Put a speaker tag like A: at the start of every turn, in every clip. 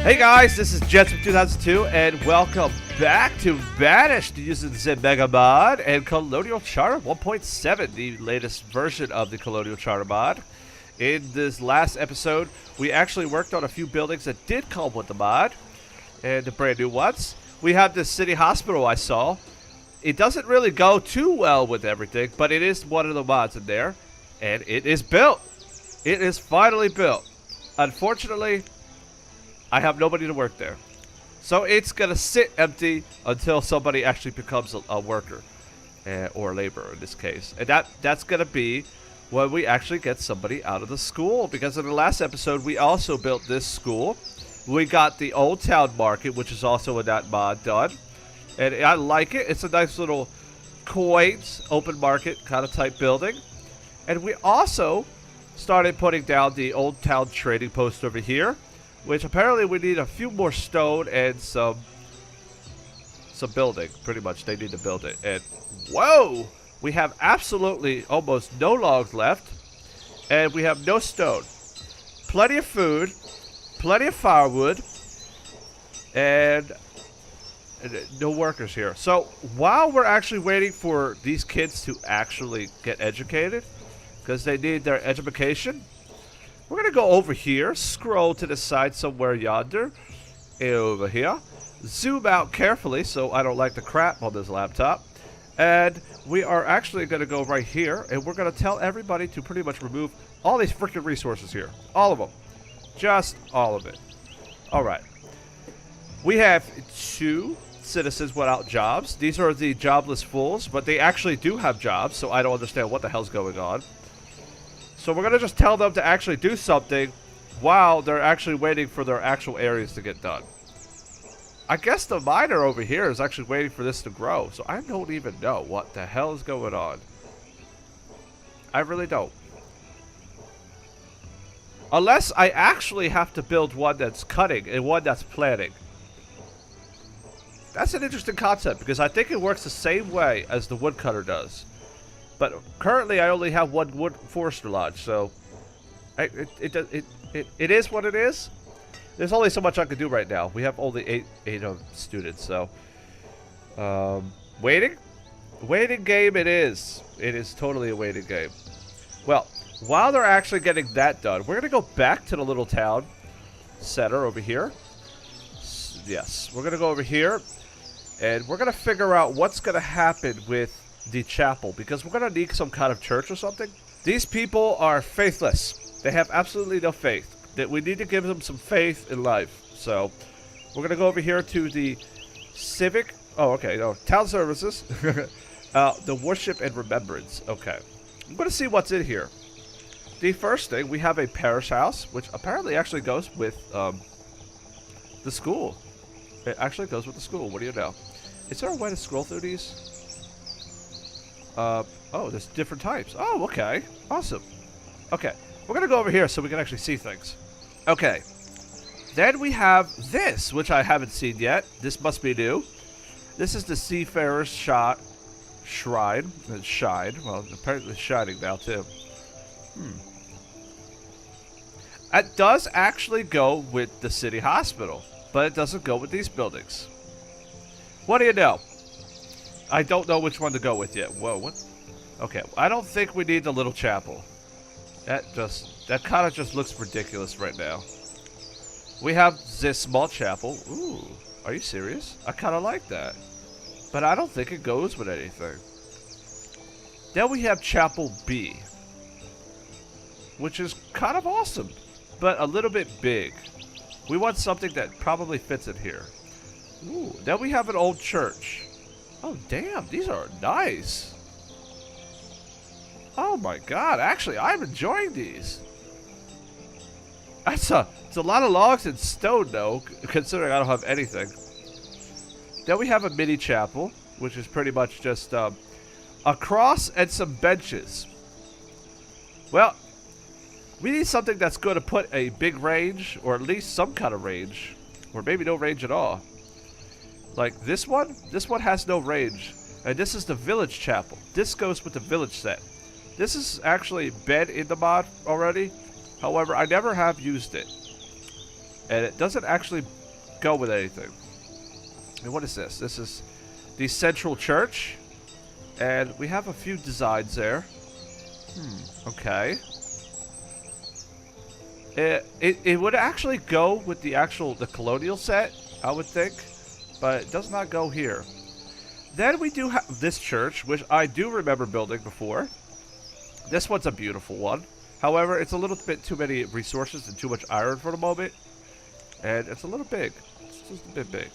A: Hey guys, this is Jets from 2002, and welcome back to Banished using the MegaMod and Colonial Charter 1.7, the latest version of the Colonial Charter mod. In this last episode, we actually worked on a few buildings that did come with the mod, and the brand new ones. We have this city hospital I saw. It doesn't really go too well with everything, but it is one of the mods in there, and it is built. It is finally built. Unfortunately, I have nobody to work there. So it's going to sit empty until somebody actually becomes a worker. Or a laborer in this case. And that's going to be when we actually get somebody out of the school. Because in the last episode, we also built this school. We got the Old Town Market, which is also in that mod done. And I like it. It's a nice little quaint, open market kind of type building. And we also started putting down the Old Town Trading Post over here. Which apparently we need a few more stone and some building. Pretty much they need to build it. And whoa! We have absolutely almost no logs left. And we have no stone. Plenty of food. Plenty of firewood. And no workers here. So while we're actually waiting for these kids to actually get educated, because they need their education, we're going to go over here, scroll to the side somewhere yonder, over here, zoom out carefully so I don't like the crap on this laptop, and we are actually going to go right here, and we're going to tell everybody to pretty much remove all these freaking resources here. All of them. Just all of it. Alright. We have 2 citizens without jobs. These are the jobless fools, but they actually do have jobs, so I don't understand what the hell's going on. So we're going to just tell them to actually do something while they're actually waiting for their actual areas to get done. I guess the miner over here is actually waiting for this to grow. So I don't even know what the hell is going on. I really don't. Unless I actually have to build one that's cutting and one that's planting. That's an interesting concept because I think it works the same way as the woodcutter does. But currently, I only have one wood forester lodge, so it is what it is. There's only so much I can do right now. We have only eight students, so waiting game. It is totally a waiting game. Well, while they're actually getting that done, we're gonna go back to the little town center over here. Yes, we're gonna go over here, and we're gonna figure out what's gonna happen with the chapel, because we're going to need some kind of church or something. These people are faithless. They have absolutely no faith. That we need to give them some faith in life. So we're going to go over here to the civic, town services. The worship and remembrance. Okay, I'm going to see what's in here. The first thing, we have a parish house, which apparently actually goes with the school. It actually goes with the school. What do you know? Is there a way to scroll through these? Oh, there's different types. Oh, okay. Awesome. Okay, we're going to go over here so we can actually see things. Okay. Then we have this, which I haven't seen yet. This must be new. This is the Seafarer's Shrine. Shine. Well, apparently it's shining now, too. It does actually go with the city hospital, but it doesn't go with these buildings. What do you know? I don't know which one to go with yet. Whoa, what? Okay, I don't think we need the little chapel. That kind of just looks ridiculous right now. We have this small chapel. Ooh, are you serious? I kind of like that. But I don't think it goes with anything. Then we have Chapel B, which is kind of awesome, but a little bit big. We want something that probably fits in here. Ooh, then we have an old church. Oh, damn, these are nice. Oh my god, actually, I'm enjoying these. It's a lot of logs and stone, though, considering I don't have anything. Then we have a mini chapel, which is pretty much just a cross and some benches. Well, we need something that's going to put a big range, or at least some kind of range, or maybe no range at all. Like this one has no range. And this is the village chapel. This goes with the village set. This is actually been in the mod already. However, I never have used it. And it doesn't actually go with anything. And what is this? This is the Central Church. And we have a few designs there. Okay. It would actually go with the colonial set, I would think. But it does not go here. Then we do have this church, which I do remember building before. This one's a beautiful one. However, it's a little bit too many resources and too much iron for the moment. And it's a little big. It's just a bit big.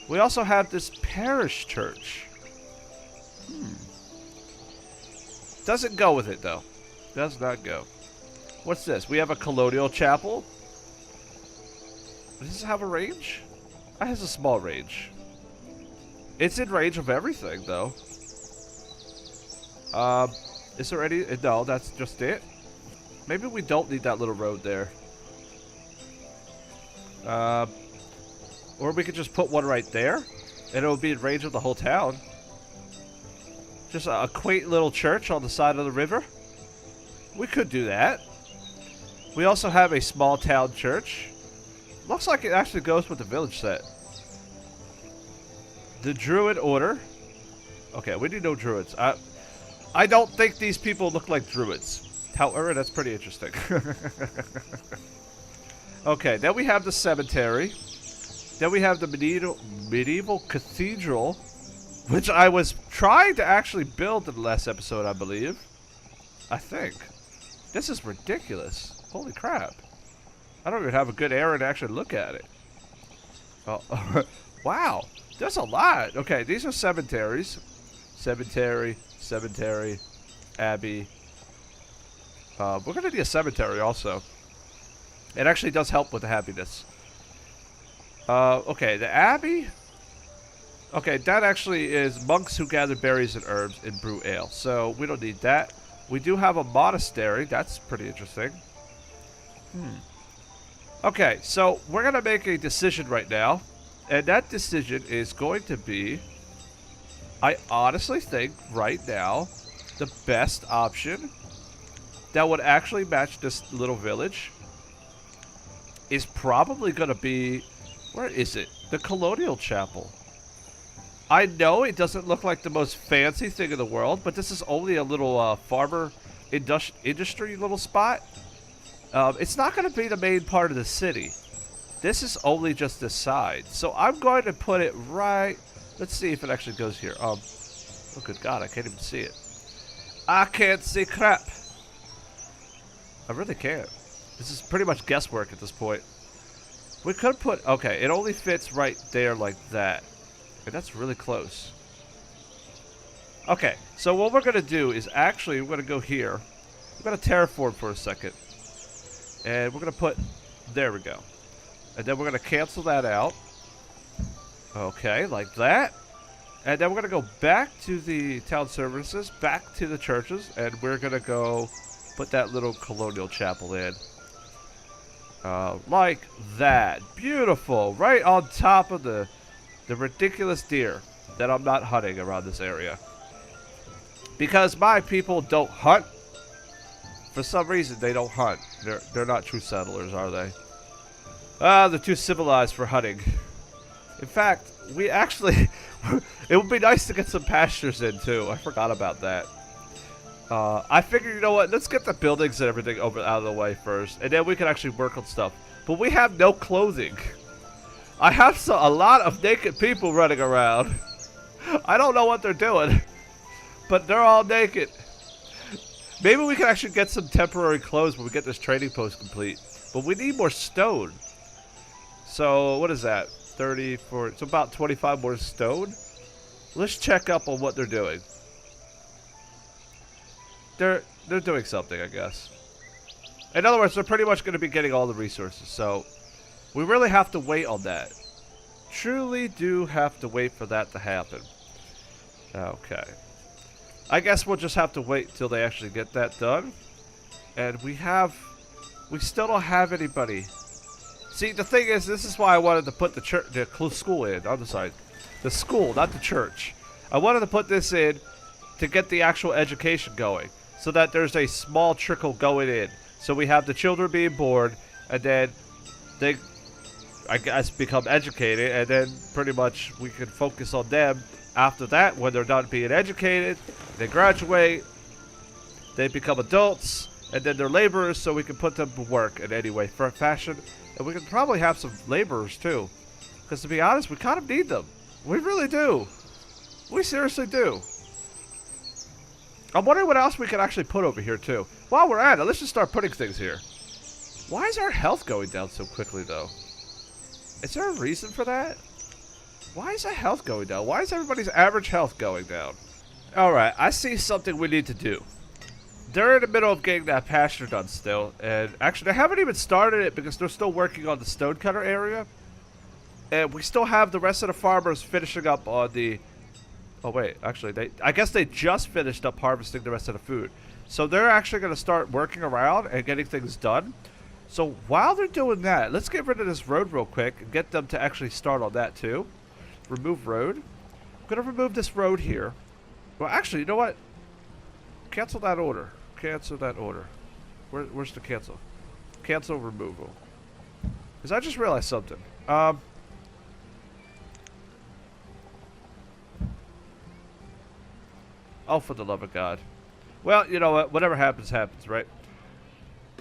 A: We also have this parish church. Doesn't go with it, though. Does not go. What's this? We have a colonial chapel. Does this have a range? It has a small range. It's in range of everything, though. Is there any... No, that's just it. Maybe we don't need that little road there. Or we could just put one right there, and it will be in range of the whole town. Just a quaint little church on the side of the river. We could do that. We also have a small town church. Looks like it actually goes with the village set. The Druid Order. Okay, we need no druids. I don't think these people look like druids. However, that's pretty interesting. Okay, then we have the cemetery. Then we have the medieval cathedral, which I was trying to actually build in the last episode, I believe. I think. This is ridiculous. Holy crap. I don't even have a good area to actually look at it. Oh, wow. There's a lot. Okay, these are cemeteries. Cemetery, cemetery, abbey. We're going to need a cemetery also. It actually does help with the happiness. Okay, the abbey. Okay, that actually is monks who gather berries and herbs and brew ale. So we don't need that. We do have a monastery. That's pretty interesting. Okay, so we're going to make a decision right now. And that decision is going to be, I honestly think right now, the best option that would actually match this little village is probably going to be, where is it? The Colonial Chapel. I know it doesn't look like the most fancy thing in the world, but this is only a little farmer industry little spot. It's not going to be the main part of the city. This is only just this side. So I'm going to put it right. Let's see if it actually goes here. Oh, good God, I can't even see it. I can't see crap. I really can't. This is pretty much guesswork at this point. We could put... Okay, it only fits right there like that. Okay, that's really close. Okay, so what we're going to do is actually, we're going to go here. We're going to terraform for a second. And we're going to put... There we go. And then we're going to cancel that out. Okay, like that. And then we're going to go back to the town services, back to the churches, and we're going to go put that little colonial chapel in. Like that. Beautiful. Right on top of the ridiculous deer that I'm not hunting around this area. Because my people don't hunt. For some reason, they don't hunt. They're not true settlers, are they? They're too civilized for hunting. In fact, we actually... it would be nice to get some pastures in, too. I forgot about that. I figured, you know what? Let's get the buildings and everything out of the way first. And then we can actually work on stuff. But we have no clothing. I have a lot of naked people running around. I don't know what they're doing. But they're all naked. Maybe we can actually get some temporary clothes when we get this trading post complete. But we need more stone. So, what is that? 34. It's about 25 more stone. Let's check up on what they're doing. They're doing something, I guess. In other words, they're pretty much going to be getting all the resources. So, we really have to wait on that. Truly do have to wait for that to happen. Okay. I guess we'll just have to wait till they actually get that done. And we still don't have anybody. See, the thing is, this is why I wanted to put the school in on the side. The school, not the church. I wanted to put this in to get the actual education going. So that there's a small trickle going in. So we have the children being born, and then I guess, become educated, and then pretty much we can focus on them after that. When they're done being educated, they graduate, they become adults, and then they're laborers, so we can put them to work in any way, for fashion. And we can probably have some laborers too, because to be honest, we kind of need them. We really do. We seriously do. I'm wondering what else we can actually put over here too. While we're at it, let's just start putting things here. Why is our health going down so quickly though? Is there a reason for that? Why is our health going down? Why is everybody's average health going down? Alright, I see something we need to do. They're in the middle of getting that pasture done still. And actually, they haven't even started it because they're still working on the stonecutter area. And we still have the rest of the farmers finishing up on the... Oh wait, actually, I guess they just finished up harvesting the rest of the food. So they're actually going to start working around and getting things done. So while they're doing that, let's get rid of this road real quick and get them to actually start on that too. Remove road. I'm going to remove this road here. Well, actually, you know what? Cancel that order. Cancel that order. Where's the cancel? Cancel removal. Because I just realized something. Oh, for the love of God. Well, you know what? Whatever happens, happens, right?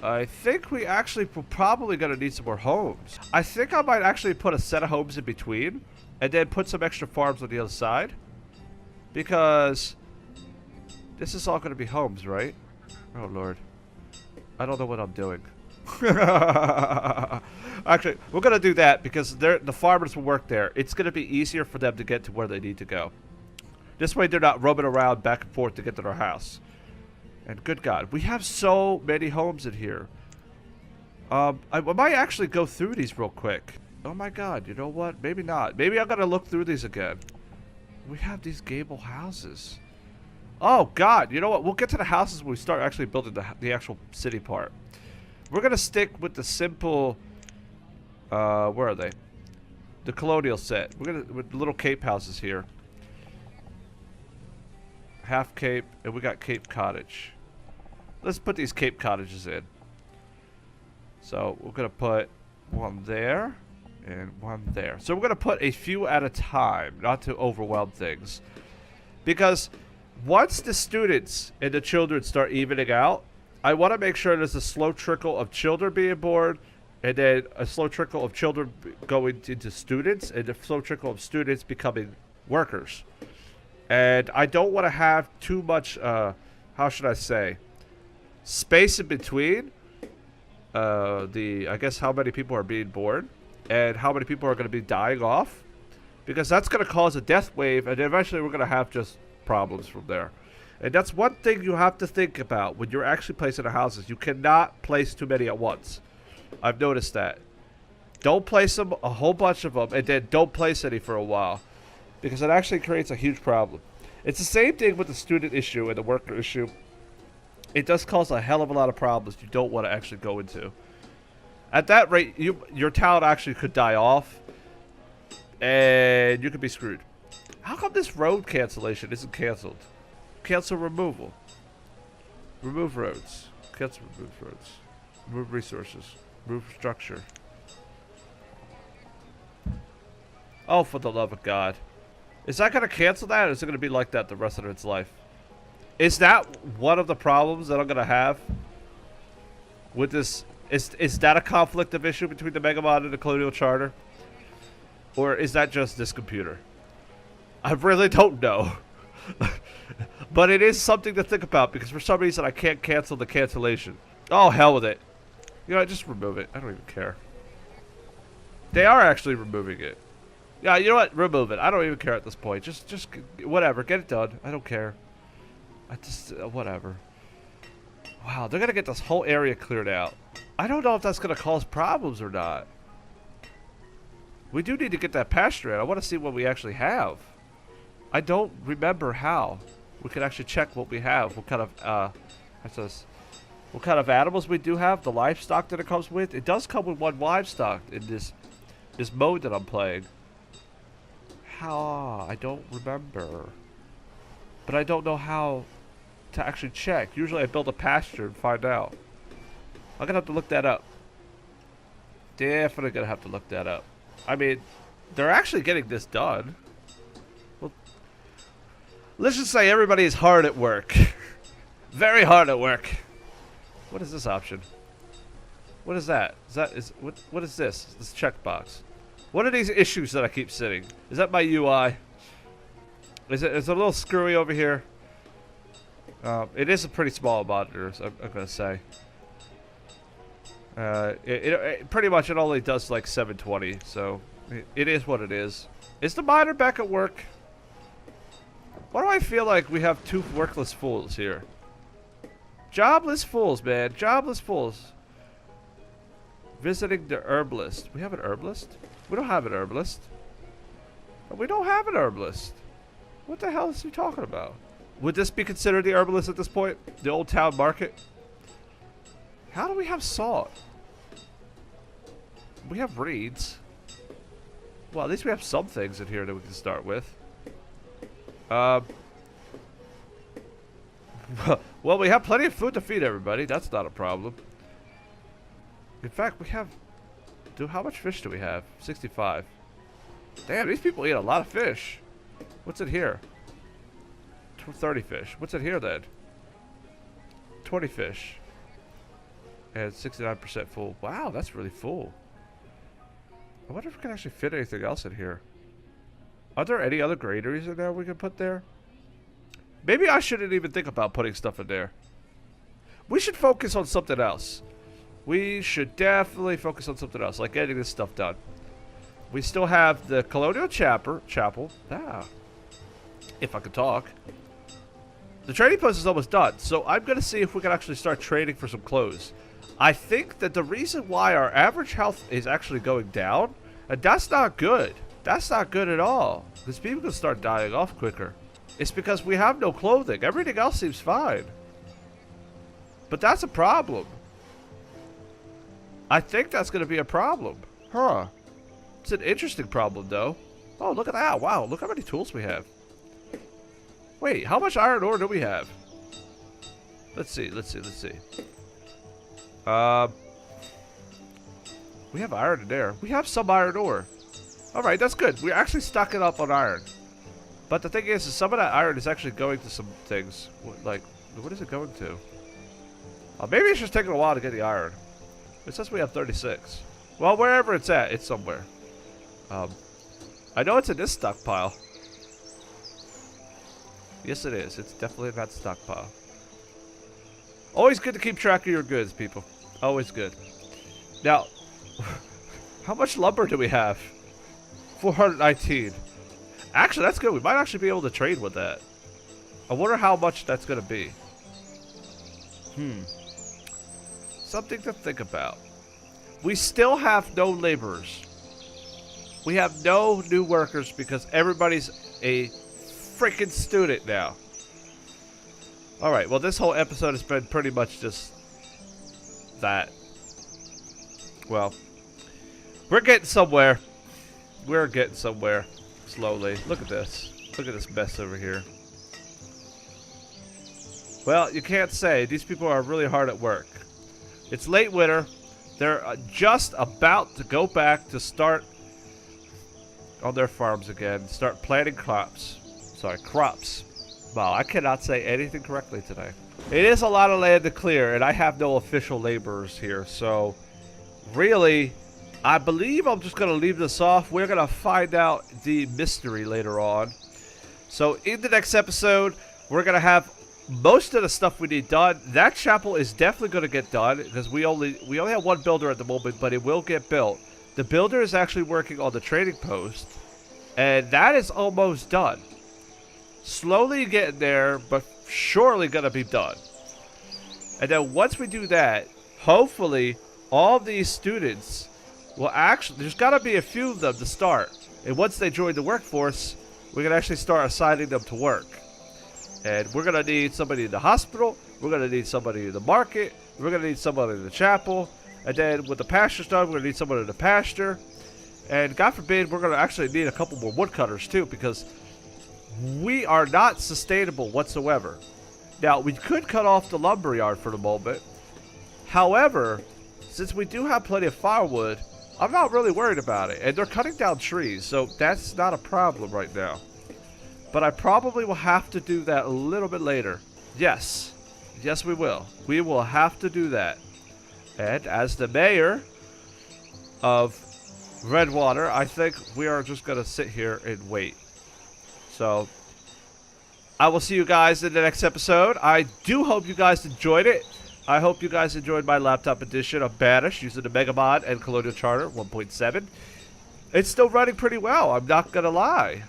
A: I think we actually probably going to need some more homes. I think I might actually put a set of homes in between and then put some extra farms on the other side. Because this is all going to be homes, right? Oh, Lord. I don't know what I'm doing. Actually, we're going to do that because the farmers will work there. It's going to be easier for them to get to where they need to go. This way they're not roaming around back and forth to get to their house. And good God, we have so many homes in here. I might actually go through these real quick. Oh my God, you know what? Maybe not. Maybe I'm going to look through these again. We have these gable houses. Oh God, you know what? We'll get to the houses when we start actually building the actual city part. We're going to stick with the simple... where are they? The colonial set. We're going to... with little cape houses here. Half Cape, and we got Cape Cottage. Let's put these Cape Cottages in. So we're going to put one there and one there. So we're going to put a few at a time, not to overwhelm things. Because once the students and the children start evening out, I want to make sure there's a slow trickle of children being born, and then a slow trickle of children going into students, and a slow trickle of students becoming workers. And I don't want to have too much, how should I say, space in between I guess how many people are being born and how many people are going to be dying off. Because that's going to cause a death wave, and eventually we're going to have just problems from there. And that's one thing you have to think about when you're actually placing the houses. You cannot place too many at once. I've noticed that. Don't place them, a whole bunch of them, and then don't place any for a while. Because it actually creates a huge problem. It's the same thing with the student issue and the worker issue. It does cause a hell of a lot of problems you don't want to actually go into. At that rate, your town actually could die off. And you could be screwed. How come this road cancellation isn't canceled? Cancel removal. Remove roads. Cancel remove roads. Remove resources. Remove structure. Oh, for the love of God. Is that going to cancel that, or is it going to be like that the rest of its life? Is that one of the problems that I'm going to have with this? Is that a conflict of issue between the MegaMod and the Colonial Charter? Or is that just this computer? I really don't know. But it is something to think about, because for some reason I can't cancel the cancellation. Oh, hell with it. You know, just remove it. I don't even care. They are actually removing it. Yeah, you know what? Remove it. I don't even care at this point. Just whatever. Get it done. I don't care. I just, whatever. Wow, they're going to get this whole area cleared out. I don't know if that's going to cause problems or not. We do need to get that pasture in. I want to see what we actually have. I don't remember how. We can actually check what we have. What kind of, what kind of animals we do have. The livestock that it comes with. It does come with one livestock in this mode that I'm playing. How? I don't remember. But I don't know how to actually check. Usually I build a pasture and find out. I'm going to have to look that up. Definitely going to have to look that up. I mean, they're actually getting this done. Well, let's just say everybody is hard at work. Very hard at work. What is this option? What is that? What is this? This checkbox. What are these issues that I keep sitting? Is that my UI? Is it a little screwy over here? It is a pretty small monitor, so I'm gonna say. Pretty much it only does like 720, so it is what it is. Is the monitor back at work? Why do I feel like we have two workless fools here? Jobless fools, man. Jobless fools. Visiting the herbalist. We have an herbalist? We don't have an herbalist. We don't have an herbalist. What the hell is he talking about? Would this be considered the herbalist at this point? The old town market? How do we have salt? We have reeds. Well, at least we have some things in here that we can start with. Well, we have plenty of food to feed everybody. That's not a problem. In fact, we have... how much fish do we have? 65. Damn, these people eat a lot of fish. What's in here? 30 fish. What's in here then? 20 fish. And 69% full. Wow, that's really full. I wonder if we can actually fit anything else in here. Are there any other granaries in there we can put there? Maybe I shouldn't even think about putting stuff in there. We should focus on something else. We should definitely focus on something else, like getting this stuff done. We still have the Colonial Chapel. Ah. If I could talk. The trading post is almost done, so I'm going to see if we can actually start trading for some clothes. I think that the reason why our average health is actually going down, and that's not good. That's not good at all. Because people can start dying off quicker. It's because we have no clothing. Everything else seems fine. But that's a problem. I think that's going to be a problem. Huh. It's an interesting problem, though. Oh, look at that. Wow, look how many tools we have. Wait, how much iron ore do we have? Let's see. We have iron in there. We have some iron ore. Alright, that's good. We're actually stocking up on iron. But the thing is some of that iron is actually going to some things. Like, what is it going to? Maybe it's just taking a while to get the iron. It says we have 36. Well, wherever it's at, it's somewhere. I know it's in this stockpile. Yes, it is. It's definitely in that stockpile. Always good to keep track of your goods, people. Always good. Now, how much lumber do we have? 419. Actually, that's good. We might actually be able to trade with that. I wonder how much that's going to be. Something to think about. We still have no laborers. We have no new workers because everybody's a freaking student now. Alright, well this whole episode has been pretty much just that. Well, we're getting somewhere. We're getting somewhere. Slowly. Look at this. Look at this mess over here. Well, you can't say. These people are really hard at work. It's late winter. They're just about to go back to start on their farms again. Start planting crops. Sorry, crops. Wow, I cannot say anything correctly today. It is a lot of land to clear, and I have no official laborers here. So, really, I believe I'm just going to leave this off. We're going to find out the mystery later on. So, in the next episode, we're going to have most of the stuff we need done. That chapel is definitely going to get done because we only have one builder at the moment, but it will get built. The builder is actually working on the trading post, and that is almost done. Slowly getting there, but surely going to be done. And then once we do that, hopefully all of these students will actually, there's got to be a few of them to start. And once they join the workforce, we can actually start assigning them to work. And we're going to need somebody in the hospital. We're going to need somebody in the market. We're going to need somebody in the chapel. And then with the pasture done, we're going to need someone in the pasture. And God forbid, we're going to actually need a couple more woodcutters too, because we are not sustainable whatsoever. Now, we could cut off the lumber yard for the moment. However, since we do have plenty of firewood, I'm not really worried about it. And they're cutting down trees, so that's not a problem right now. But I probably will have to do that a little bit later. Yes. Yes, we will. We will have to do that. And as the mayor of Redwater, I think we are just going to sit here and wait. So, I will see you guys in the next episode. I do hope you guys enjoyed it. I hope you guys enjoyed my laptop edition of Banished using the MegaMod and Colonial Charter 1.7. It's still running pretty well, I'm not going to lie.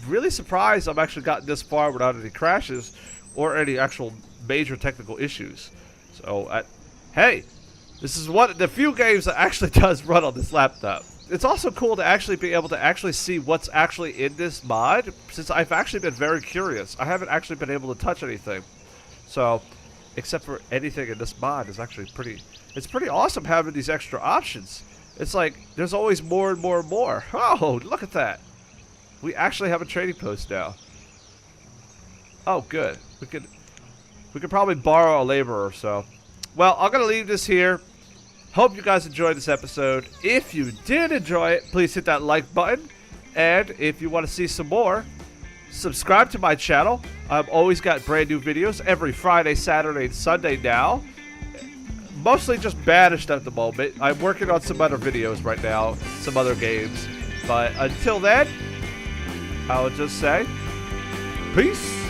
A: Really surprised I've actually gotten this far without any crashes or any actual major technical issues. So, hey, this is one of the few games that actually does run on this laptop. It's also cool to actually be able to actually see what's actually in this mod, since I've actually been very curious. I haven't actually been able to touch anything. So, except for anything in this mod is actually it's pretty awesome having these extra options. It's like, there's always more and more and more. Oh, look at that. We actually have a trading post now. Oh, good. We could probably borrow a laborer or so. Well, I'm going to leave this here. Hope you guys enjoyed this episode. If you did enjoy it, please hit that like button. And if you want to see some more, subscribe to my channel. I've always got brand new videos every Friday, Saturday, and Sunday now. Mostly just Banished at the moment. I'm working on some other videos right now, some other games. But until then, I would just say, peace.